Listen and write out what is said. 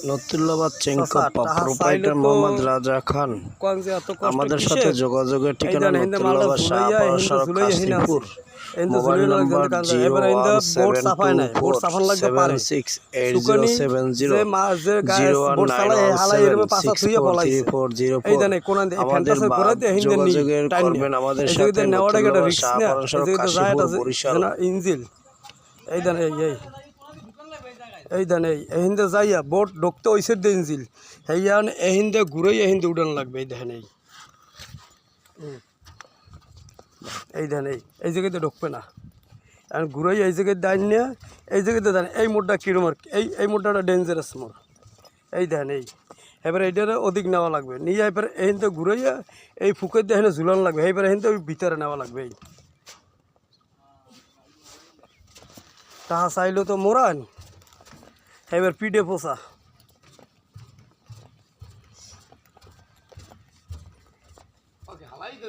নতুল্লা বাচ্চেঙ্কো চাচা টাহা প্রোপাইটার চাইলে তো মোহাম্মদ রাজা খান কোন যে এত কষ্ট আমাদের কিসের? সাথে যোগাযোগের এই ঠিকানা দেন হিন্দে নতুল্লা মালটা বাদ ঝুলাইয়া হিন্দে সড়ক ঝুলাইয়া হিনে আছে কাশীপুর হিন্দে মোবাইল ঝুলাইয়া নম্বর লাগছে হিন্দে হিন্দে বোর্ড সাফায় নাই বোর্ড সাফান লাগতে পারে সুকানি 01724768070 যে যে গায়ে বোর্ড চালায় হালাই এরমে পাছা থুইয়া পলাইছে এই দেন কোন এই আমাদের ফ্যান্টাসের ঘোরাতে হিন্দে নি যোগাযোগের টাইম করবেন আমাদের এই সাথে জায়গাতে নেওয়াটা একটা নতুল্লা রিস্ক না শাহপালন এই সড়ক জায়গাতে যায় কাশীপুর এটা বরিশাল না ইঞ্জিল এই দেন এই দেন এই হিন্দে যাইয়া বোট ঢুকতে ওইসের দে ইঞ্জিল হেয়ান এই হিন্দে ঘুরেই এই হিন্দে উড়ান লাগবে এই দেখেন এই দেন এই জায়গাতে ঢুকবে না আর ঘুরেই এই জায়গায় দাঁড় নিয়ে এই জায়গাতে দেন এই মোড়টা কিরম আর এই মোড়টা ডেঞ্জারাস মোড় এই দেন এবারে এইটারে অধিক নেওয়া লাগবে নিয়ে এবার এহিনতে ঘুরাইয়া এই ফুকের দিয়ে এখানে ঝুলানো লাগবে এইবার এহিনতে ওই ভিতরে নেওয়া লাগবে এই তাহা চাইলেও তো মোরান এবার পিঠে পোষা